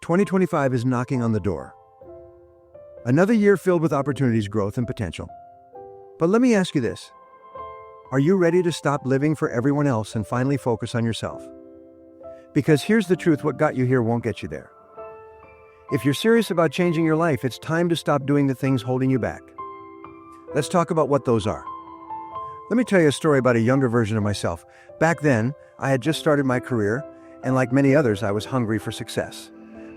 2025 is knocking on the door. Another year filled with opportunities, growth, and potential. But let me ask you this. Are you ready to stop living for everyone else and finally focus on yourself? Because here's the truth, what got you here won't get you there. If you're serious about changing your life, it's time to stop doing the things holding you back. Let's talk about what those are. Let me tell you a story about a younger version of myself. Back then, I had just started my career, and like many others, I was hungry for success.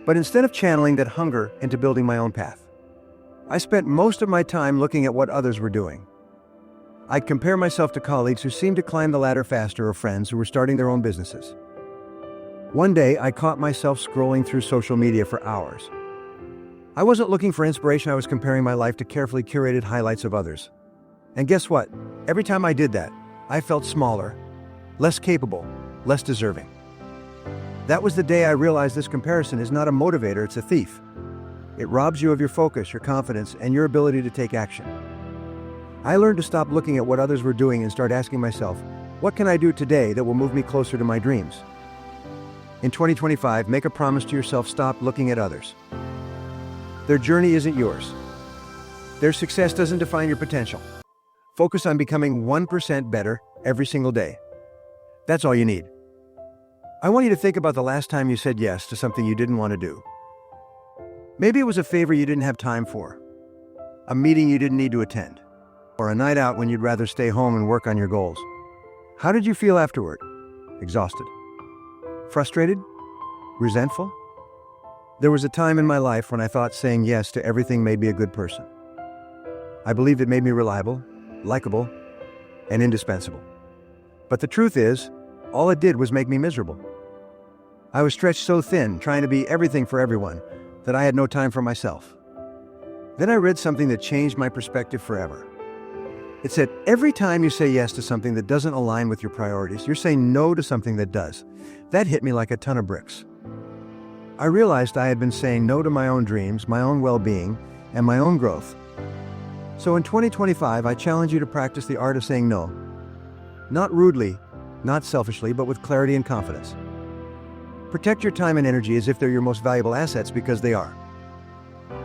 But instead of channeling that hunger into building my own path, I spent most of my time looking at what others were doing. I'd compare myself to colleagues who seemed to climb the ladder faster or friends who were starting their own businesses. One day, I caught myself scrolling through social media for hours. I wasn't looking for inspiration, I was comparing my life to carefully curated highlights of others. And guess what? Every time I did that, I felt smaller, less capable, less deserving. That was the day I realized this comparison is not a motivator, it's a thief. It robs you of your focus, your confidence, and your ability to take action. I learned to stop looking at what others were doing and start asking myself, what can I do today that will move me closer to my dreams? In 2025, make a promise to yourself, stop looking at others. Their journey isn't yours. Their success doesn't define your potential. Focus on becoming 1% better every single day. That's all you need. I want you to think about the last time you said yes to something you didn't want to do. Maybe it was a favor you didn't have time for, a meeting you didn't need to attend, or a night out when you'd rather stay home and work on your goals. How did you feel afterward? Exhausted? Frustrated? Resentful? There was a time in my life when I thought saying yes to everything made me a good person. I believed it made me reliable, likable, and indispensable. But the truth is, all it did was make me miserable. I was stretched so thin, trying to be everything for everyone, that I had no time for myself. Then I read something that changed my perspective forever. It said, every time you say yes to something that doesn't align with your priorities, you're saying no to something that does. That hit me like a ton of bricks. I realized I had been saying no to my own dreams, my own well-being, and my own growth. So in 2025, I challenge you to practice the art of saying no. Not rudely, not selfishly, but with clarity and confidence. Protect your time and energy as if they're your most valuable assets, because they are.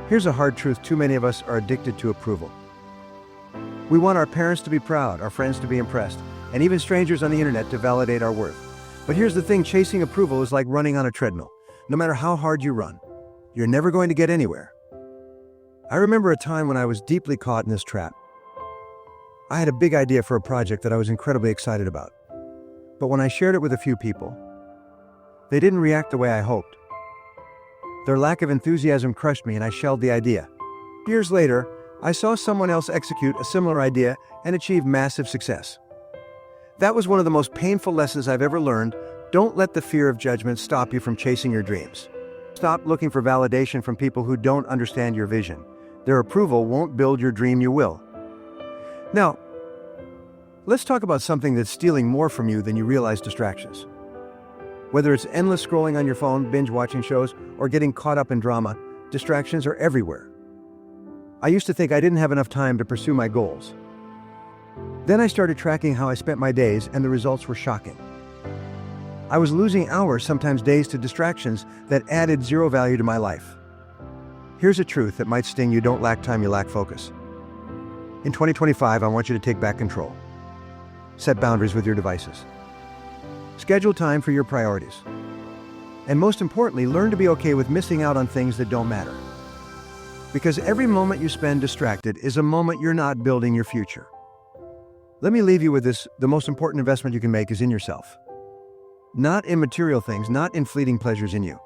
Here's a hard truth, too many of us are addicted to approval. We want our parents to be proud, our friends to be impressed, and even strangers on the internet to validate our worth. But here's the thing, chasing approval is like running on a treadmill. No matter how hard you run, you're never going to get anywhere. I remember a time when I was deeply caught in this trap. I had a big idea for a project that I was incredibly excited about. But when I shared it with a few people, they didn't react the way I hoped. Their lack of enthusiasm crushed me and I shelved the idea. Years later, I saw someone else execute a similar idea and achieve massive success. That was one of the most painful lessons I've ever learned. Don't let the fear of judgment stop you from chasing your dreams. Stop looking for validation from people who don't understand your vision. Their approval won't build your dream, you will. Now, let's talk about something that's stealing more from you than you realize: distractions. Whether it's endless scrolling on your phone, binge watching shows, or getting caught up in drama, distractions are everywhere. I used to think I didn't have enough time to pursue my goals. Then I started tracking how I spent my days, and the results were shocking. I was losing hours, sometimes days, to distractions that added zero value to my life. Here's a truth that might sting you: don't lack time, you lack focus. In 2025, I want you to take back control. Set boundaries with your devices. Schedule time for your priorities. And most importantly, learn to be okay with missing out on things that don't matter. Because every moment you spend distracted is a moment you're not building your future. Let me leave you with this: the most important investment you can make is in yourself. Not in material things, not in fleeting pleasures in you.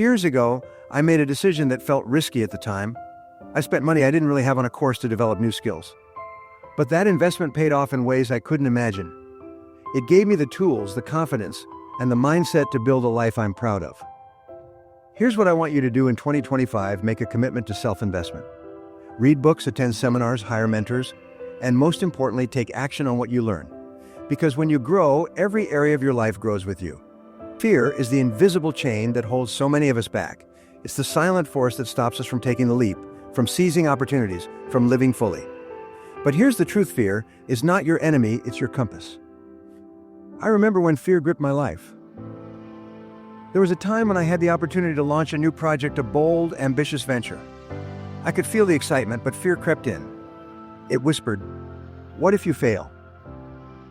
Years ago, I made a decision that felt risky at the time. I spent money I didn't really have on a course to develop new skills. But that investment paid off in ways I couldn't imagine. It gave me the tools, the confidence, and the mindset to build a life I'm proud of. Here's what I want you to do in 2025: make a commitment to self-investment. Read books, attend seminars, hire mentors, and most importantly, take action on what you learn. Because when you grow, every area of your life grows with you. Fear is the invisible chain that holds so many of us back. It's the silent force that stops us from taking the leap, from seizing opportunities, from living fully. But here's the truth: fear is not your enemy, it's your compass. I remember when fear gripped my life. There was a time when I had the opportunity to launch a new project, a bold, ambitious venture. I could feel the excitement, but fear crept in. It whispered, "What if you fail?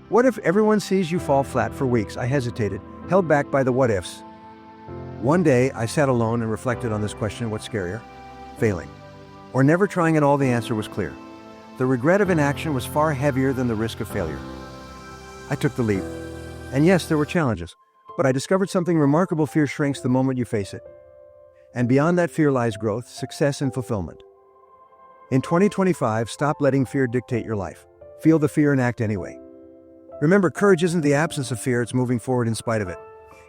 What if everyone sees you fall flat?" For weeks, I hesitated, held back by the what ifs. One day, I sat alone and reflected on this question: what's scarier? Failing, or never trying at all? The answer was clear. The regret of inaction was far heavier than the risk of failure. I took the leap. And yes, there were challenges, but I discovered something remarkable: fear shrinks the moment you face it. And beyond that fear lies growth, success, and fulfillment. In 2025, stop letting fear dictate your life. Feel the fear and act anyway. Remember, courage isn't the absence of fear, it's moving forward in spite of it.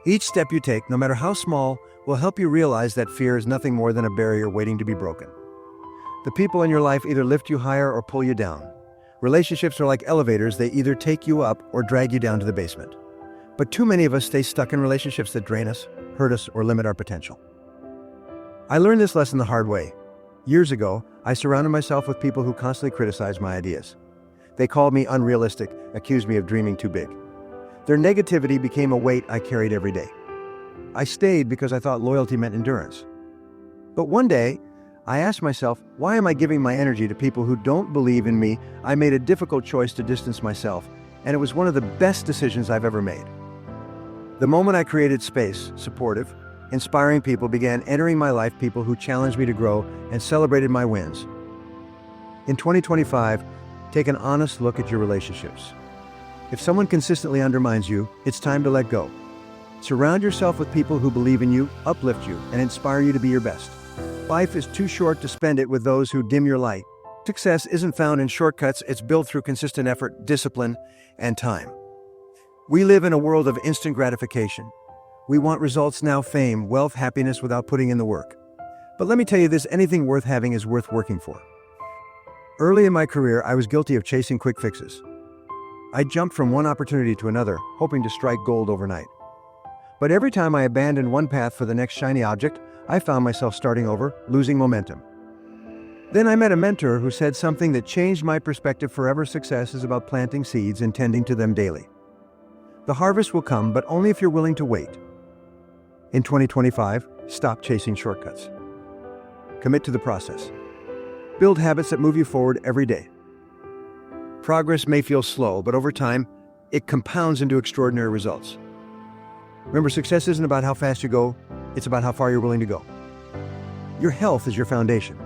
Each step you take, no matter how small, will help you realize that fear is nothing more than a barrier waiting to be broken. The people in your life either lift you higher or pull you down. Relationships are like elevators, they either take you up or drag you down to the basement. But too many of us stay stuck in relationships that drain us, hurt us, or limit our potential. I learned this lesson the hard way. Years ago, I surrounded myself with people who constantly criticized my ideas. They called me unrealistic, accused me of dreaming too big. Their negativity became a weight I carried every day. I stayed because I thought loyalty meant endurance. But one day, I asked myself, why am I giving my energy to people who don't believe in me? I made a difficult choice to distance myself, and it was one of the best decisions I've ever made. The moment I created space, supportive, inspiring people began entering my life, people who challenged me to grow and celebrated my wins. In 2025, take an honest look at your relationships. If someone consistently undermines you, it's time to let go. Surround yourself with people who believe in you, uplift you, and inspire you to be your best. Life is too short to spend it with those who dim your light. Success isn't found in shortcuts, it's built through consistent effort, discipline, and time. We live in a world of instant gratification. We want results now, fame, wealth, happiness without putting in the work. But let me tell you this, anything worth having is worth working for. Early in my career, I was guilty of chasing quick fixes. I jumped from one opportunity to another, hoping to strike gold overnight. But every time I abandoned one path for the next shiny object, I found myself starting over, losing momentum. Then I met a mentor who said something that changed my perspective forever: success is about planting seeds and tending to them daily. The harvest will come, but only if you're willing to wait. In 2025, stop chasing shortcuts. Commit to the process. Build habits that move you forward every day. Progress may feel slow, but over time, it compounds into extraordinary results. Remember, success isn't about how fast you go, it's about how far you're willing to go. Your health is your foundation.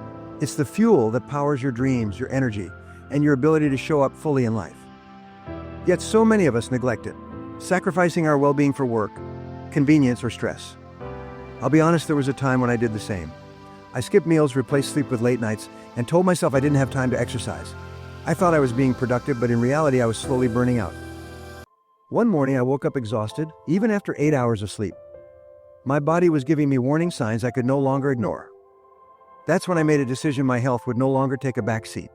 It's the fuel that powers your dreams, your energy, and your ability to show up fully in life. Yet so many of us neglect it, sacrificing our well-being for work, convenience, or stress. I'll be honest, there was a time when I did the same. I skipped meals, replaced sleep with late nights, and told myself I didn't have time to exercise. I thought I was being productive, but in reality, I was slowly burning out. One morning, I woke up exhausted, even after 8 hours of sleep. My body was giving me warning signs I could no longer ignore. That's when I made a decision my health would no longer take a back seat.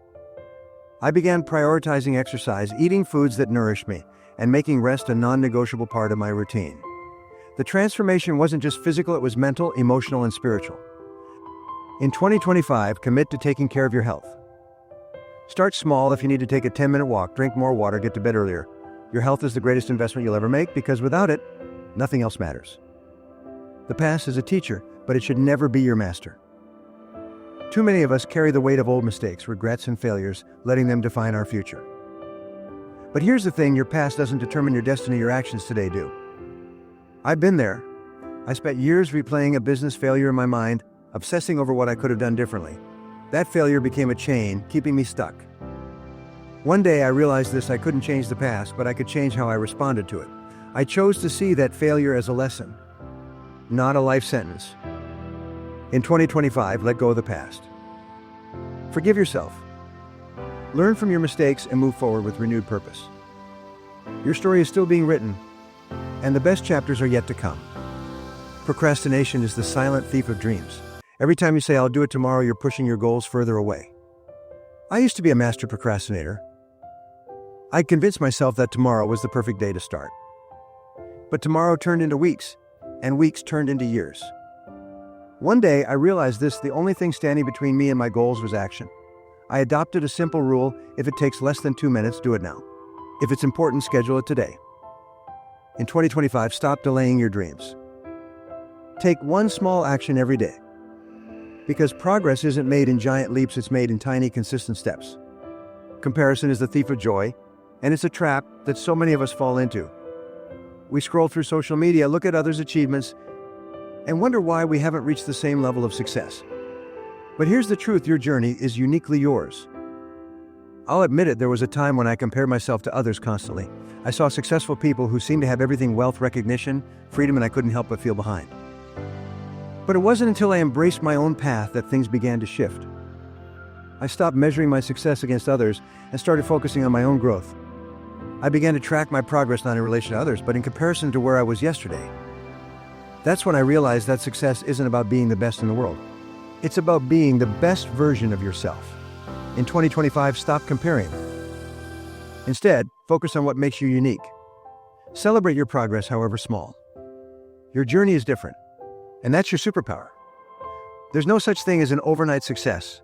I began prioritizing exercise, eating foods that nourished me, and making rest a non-negotiable part of my routine. The transformation wasn't just physical, it was mental, emotional, and spiritual. In 2025, commit to taking care of your health. Start small. If you need to take a 10-minute walk, drink more water, get to bed earlier. Your health is the greatest investment you'll ever make, because without it, nothing else matters. The past is a teacher, but it should never be your master. Too many of us carry the weight of old mistakes, regrets, and failures, letting them define our future. But here's the thing, your past doesn't determine your destiny, your actions today do. I've been there. I spent years replaying a business failure in my mind, obsessing over what I could have done differently. That failure became a chain, keeping me stuck. One day I realized this: I couldn't change the past, but I could change how I responded to it. I chose to see that failure as a lesson, not a life sentence. In 2025, let go of the past. Forgive yourself. Learn from your mistakes and move forward with renewed purpose. Your story is still being written, and the best chapters are yet to come. Procrastination is the silent thief of dreams. Every time you say, "I'll do it tomorrow," you're pushing your goals further away. I used to be a master procrastinator. I'd convinced myself that tomorrow was the perfect day to start. But tomorrow turned into weeks, and weeks turned into years. One day, I realized this: the only thing standing between me and my goals was action. I adopted a simple rule: if it takes less than 2 minutes, do it now. If it's important, schedule it today. In 2025, stop delaying your dreams. Take one small action every day. Because progress isn't made in giant leaps, it's made in tiny, consistent steps. Comparison is the thief of joy, and it's a trap that so many of us fall into. We scroll through social media, look at others' achievements, and wonder why we haven't reached the same level of success. But here's the truth, your journey is uniquely yours. I'll admit it, there was a time when I compared myself to others constantly. I saw successful people who seemed to have everything: wealth, recognition, freedom, and I couldn't help but feel behind. But it wasn't until I embraced my own path that things began to shift. I stopped measuring my success against others and started focusing on my own growth. I began to track my progress not in relation to others, but in comparison to where I was yesterday. That's when I realized that success isn't about being the best in the world. It's about being the best version of yourself. In 2025, stop comparing. Instead, focus on what makes you unique. Celebrate your progress, however small. Your journey is different, and that's your superpower. There's no such thing as an overnight success.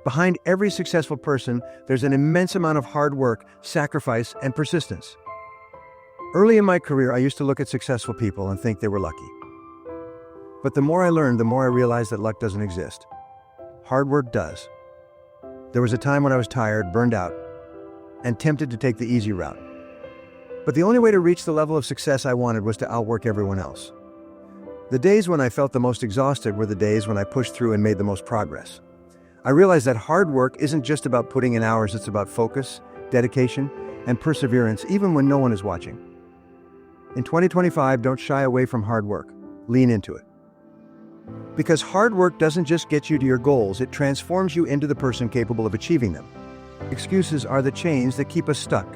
Behind every successful person, there's an immense amount of hard work, sacrifice, and persistence. Early in my career, I used to look at successful people and think they were lucky. But the more I learned, the more I realized that luck doesn't exist. Hard work does. There was a time when I was tired, burned out, and tempted to take the easy route. But the only way to reach the level of success I wanted was to outwork everyone else. The days when I felt the most exhausted were the days when I pushed through and made the most progress. I realized that hard work isn't just about putting in hours, it's about focus, dedication, and perseverance, even when no one is watching. In 2025, don't shy away from hard work. Lean into it. Because hard work doesn't just get you to your goals, it transforms you into the person capable of achieving them. Excuses are the chains that keep us stuck.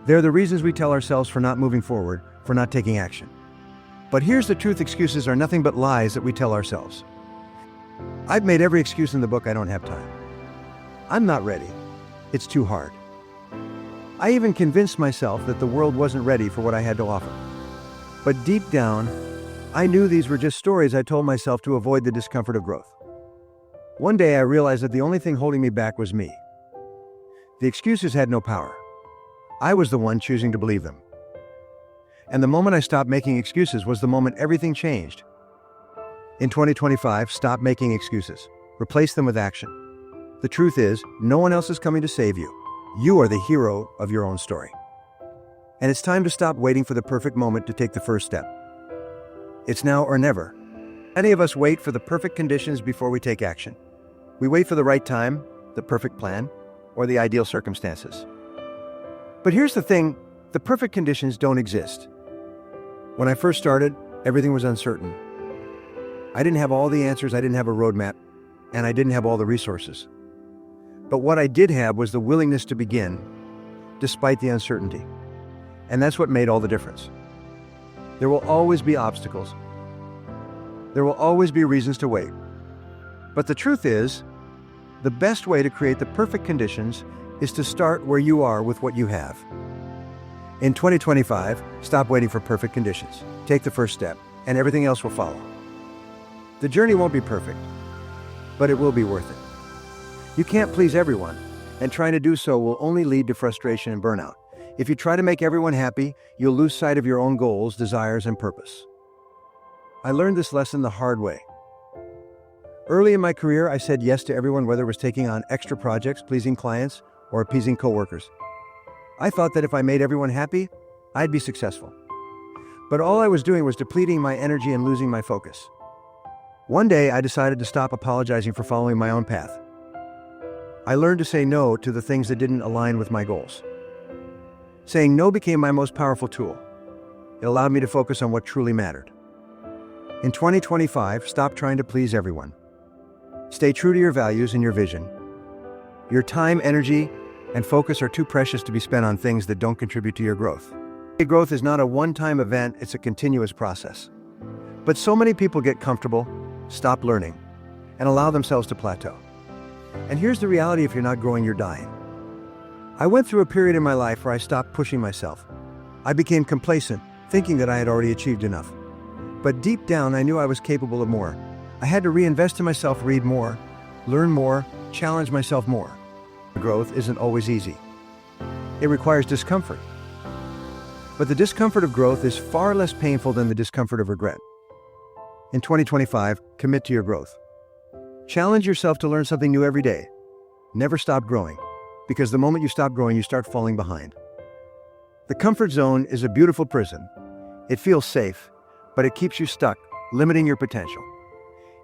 They're the reasons we tell ourselves for not moving forward, for not taking action. But here's the truth, excuses are nothing but lies that we tell ourselves. I've made every excuse in the book: I don't have time. I'm not ready. It's too hard. I even convinced myself that the world wasn't ready for what I had to offer. But deep down, I knew these were just stories I told myself to avoid the discomfort of growth. One day I realized that the only thing holding me back was me. The excuses had no power. I was the one choosing to believe them. And the moment I stopped making excuses was the moment everything changed. In 2025, stop making excuses. Replace them with action. The truth is, no one else is coming to save you. You are the hero of your own story. And it's time to stop waiting for the perfect moment to take the first step. It's now or never. Many of us wait for the perfect conditions before we take action. We wait for the right time, the perfect plan, or the ideal circumstances. But here's the thing, the perfect conditions don't exist. When I first started, everything was uncertain. I didn't have all the answers, I didn't have a roadmap, and I didn't have all the resources. But what I did have was the willingness to begin, despite the uncertainty. And that's what made all the difference. There will always be obstacles. There will always be reasons to wait. But the truth is, the best way to create the perfect conditions is to start where you are with what you have. In 2025, stop waiting for perfect conditions. Take the first step, and everything else will follow. The journey won't be perfect, but it will be worth it. You can't please everyone, and trying to do so will only lead to frustration and burnout. If you try to make everyone happy, you'll lose sight of your own goals, desires, and purpose. I learned this lesson the hard way. Early in my career, I said yes to everyone, whether it was taking on extra projects, pleasing clients, or appeasing coworkers. I thought that if I made everyone happy, I'd be successful. But all I was doing was depleting my energy and losing my focus. One day, I decided to stop apologizing for following my own path. I learned to say no to the things that didn't align with my goals. Saying no became my most powerful tool. It allowed me to focus on what truly mattered. In 2025, stop trying to please everyone. Stay true to your values and your vision. Your time, energy, and focus are too precious to be spent on things that don't contribute to your growth. Growth is not a one-time event, it's a continuous process. But so many people get comfortable, stop learning, and allow themselves to plateau. And here's the reality: if you're not growing, you're dying. I went through a period in my life where I stopped pushing myself. I became complacent, thinking that I had already achieved enough. But deep down, I knew I was capable of more. I had to reinvest in myself, read more, learn more, challenge myself more. Growth isn't always easy. It requires discomfort. But the discomfort of growth is far less painful than the discomfort of regret. In 2025, commit to your growth. Challenge yourself to learn something new every day. Never stop growing, because the moment you stop growing, you start falling behind. The comfort zone is a beautiful prison. It feels safe, but it keeps you stuck, limiting your potential.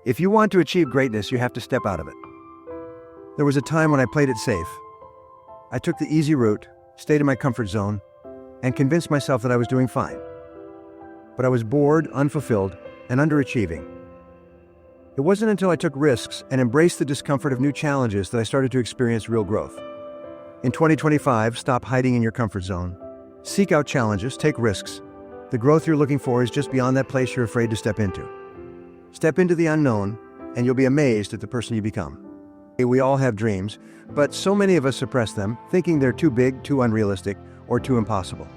If you want to achieve greatness, you have to step out of it. There was a time when I played it safe. I took the easy route, stayed in my comfort zone, and convinced myself that I was doing fine. But I was bored, unfulfilled, and underachieving. It wasn't until I took risks and embraced the discomfort of new challenges that I started to experience real growth. In 2025, stop hiding in your comfort zone. Seek out challenges, take risks. The growth you're looking for is just beyond that place you're afraid to step into. Step into the unknown, and you'll be amazed at the person you become. We all have dreams, but so many of us suppress them, thinking they're too big, too unrealistic, or too impossible.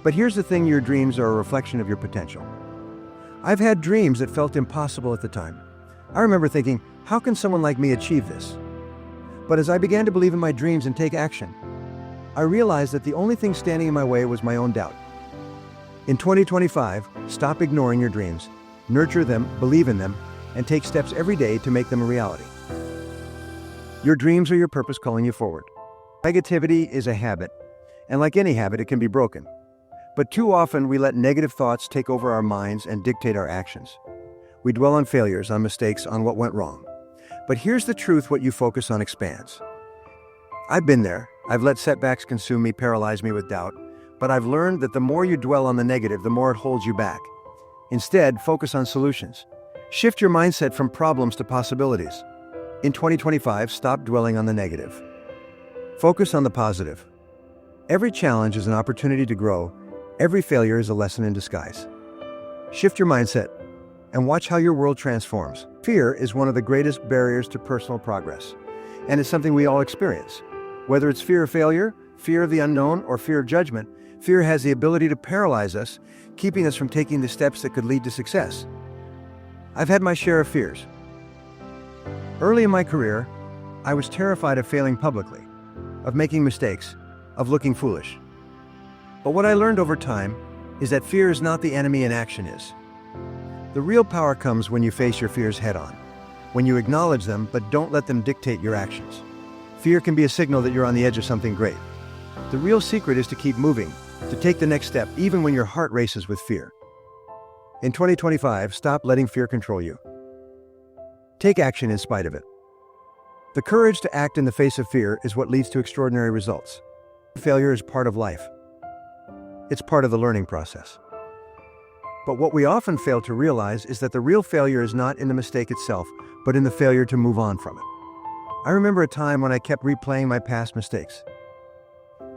But here's the thing, your dreams are a reflection of your potential. I've had dreams that felt impossible at the time. I remember thinking, how can someone like me achieve this? But as I began to believe in my dreams and take action, I realized that the only thing standing in my way was my own doubt. In 2025, stop ignoring your dreams, nurture them, believe in them, and take steps every day to make them a reality. Your dreams are your purpose calling you forward. Negativity is a habit, and like any habit, it can be broken. But too often, we let negative thoughts take over our minds and dictate our actions. We dwell on failures, on mistakes, on what went wrong. But here's the truth, what you focus on expands. I've been there. I've let setbacks consume me, paralyze me with doubt. But I've learned that the more you dwell on the negative, the more it holds you back. Instead, focus on solutions. Shift your mindset from problems to possibilities. In 2025, stop dwelling on the negative. Focus on the positive. Every challenge is an opportunity to grow. Every failure is a lesson in disguise. Shift your mindset and watch how your world transforms. Fear is one of the greatest barriers to personal progress, and it's something we all experience. Whether it's fear of failure, fear of the unknown, or fear of judgment, fear has the ability to paralyze us, keeping us from taking the steps that could lead to success. I've had my share of fears. Early in my career, I was terrified of failing publicly, of making mistakes, of looking foolish. But what I learned over time is that fear is not the enemy, inaction is. The real power comes when you face your fears head-on, when you acknowledge them but don't let them dictate your actions. Fear can be a signal that you're on the edge of something great. The real secret is to keep moving, to take the next step even when your heart races with fear. In 2025, stop letting fear control you. Take action in spite of it. The courage to act in the face of fear is what leads to extraordinary results. Failure is part of life. It's part of the learning process. But what we often fail to realize is that the real failure is not in the mistake itself, but in the failure to move on from it. I remember a time when I kept replaying my past mistakes.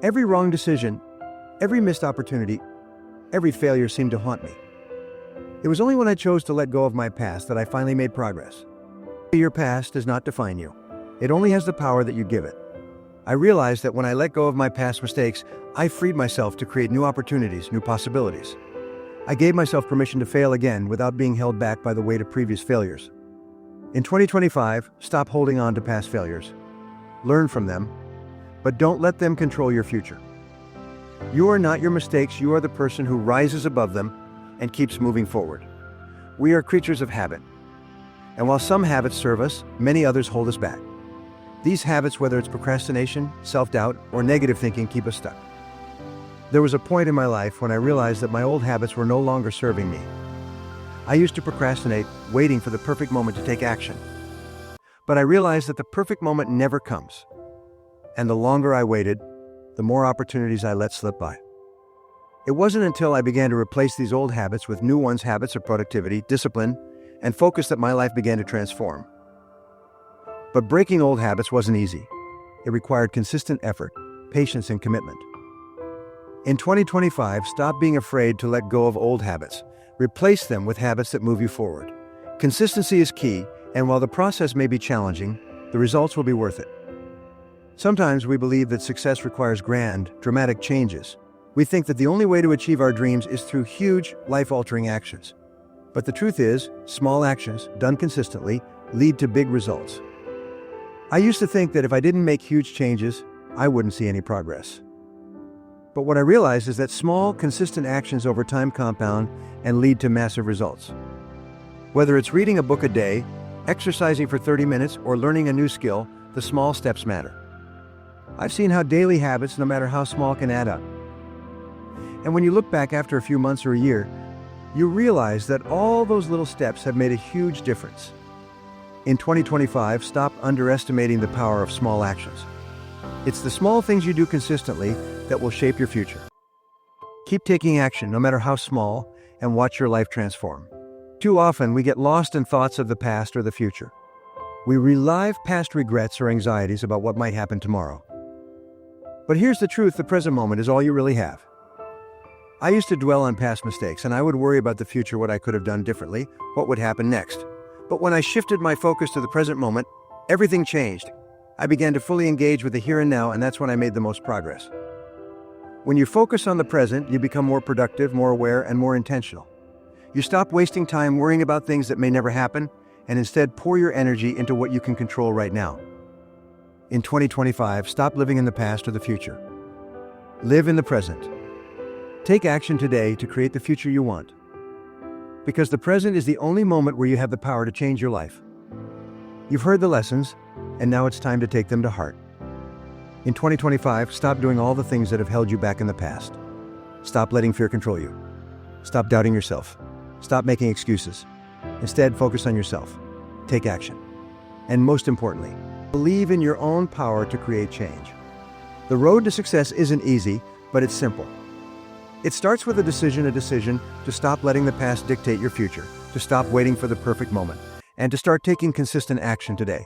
Every wrong decision, every missed opportunity, every failure seemed to haunt me. It was only when I chose to let go of my past that I finally made progress. Your past does not define you. It only has the power that you give it. I realized that when I let go of my past mistakes, I freed myself to create new opportunities, new possibilities. I gave myself permission to fail again without being held back by the weight of previous failures. In 2025, stop holding on to past failures. Learn from them, but don't let them control your future. You are not your mistakes, you are the person who rises above them and keeps moving forward. We are creatures of habit. And while some habits serve us, many others hold us back. These habits, whether it's procrastination, self-doubt, or negative thinking, keep us stuck. There was a point in my life when I realized that my old habits were no longer serving me. I used to procrastinate, waiting for the perfect moment to take action. But I realized that the perfect moment never comes. And the longer I waited, the more opportunities I let slip by. It wasn't until I began to replace these old habits with new ones, habits of productivity, discipline, and focus, that my life began to transform. But breaking old habits wasn't easy. It required consistent effort, patience, and commitment. In 2025, stop being afraid to let go of old habits. Replace them with habits that move you forward. Consistency is key, and while the process may be challenging, the results will be worth it. Sometimes we believe that success requires grand, dramatic changes. We think that the only way to achieve our dreams is through huge, life-altering actions. But the truth is, small actions, done consistently, lead to big results. I used to think that if I didn't make huge changes, I wouldn't see any progress. But what I realized is that small, consistent actions over time compound and lead to massive results. Whether it's reading a book a day, exercising for 30 minutes, or learning a new skill, the small steps matter. I've seen how daily habits, no matter how small, can add up. And when you look back after a few months or a year, you realize that all those little steps have made a huge difference. In 2025, stop underestimating the power of small actions. It's the small things you do consistently that will shape your future. Keep taking action, no matter how small, and watch your life transform. Too often, we get lost in thoughts of the past or the future. We relive past regrets or anxieties about what might happen tomorrow. But here's the truth: the present moment is all you really have. I used to dwell on past mistakes, and I would worry about the future, what I could have done differently, what would happen next. But when I shifted my focus to the present moment, everything changed. I began to fully engage with the here and now, and that's when I made the most progress. When you focus on the present, you become more productive, more aware, and more intentional. You stop wasting time worrying about things that may never happen, and instead pour your energy into what you can control right now. In 2025, stop living in the past or the future. Live in the present. Take action today to create the future you want. Because the present is the only moment where you have the power to change your life. You've heard the lessons, and now it's time to take them to heart. In 2025, stop doing all the things that have held you back in the past. Stop letting fear control you. Stop doubting yourself. Stop making excuses. Instead, focus on yourself. Take action. And most importantly, believe in your own power to create change. The road to success isn't easy, but it's simple. It starts with a decision to stop letting the past dictate your future, to stop waiting for the perfect moment, and to start taking consistent action today.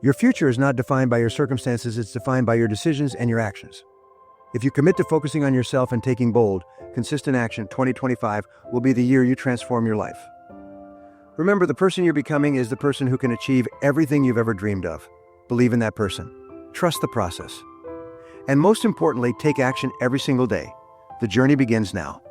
Your future is not defined by your circumstances, it's defined by your decisions and your actions. If you commit to focusing on yourself and taking bold, consistent action, 2025 will be the year you transform your life. Remember, the person you're becoming is the person who can achieve everything you've ever dreamed of. Believe in that person. Trust the process. And most importantly, take action every single day. The journey begins now.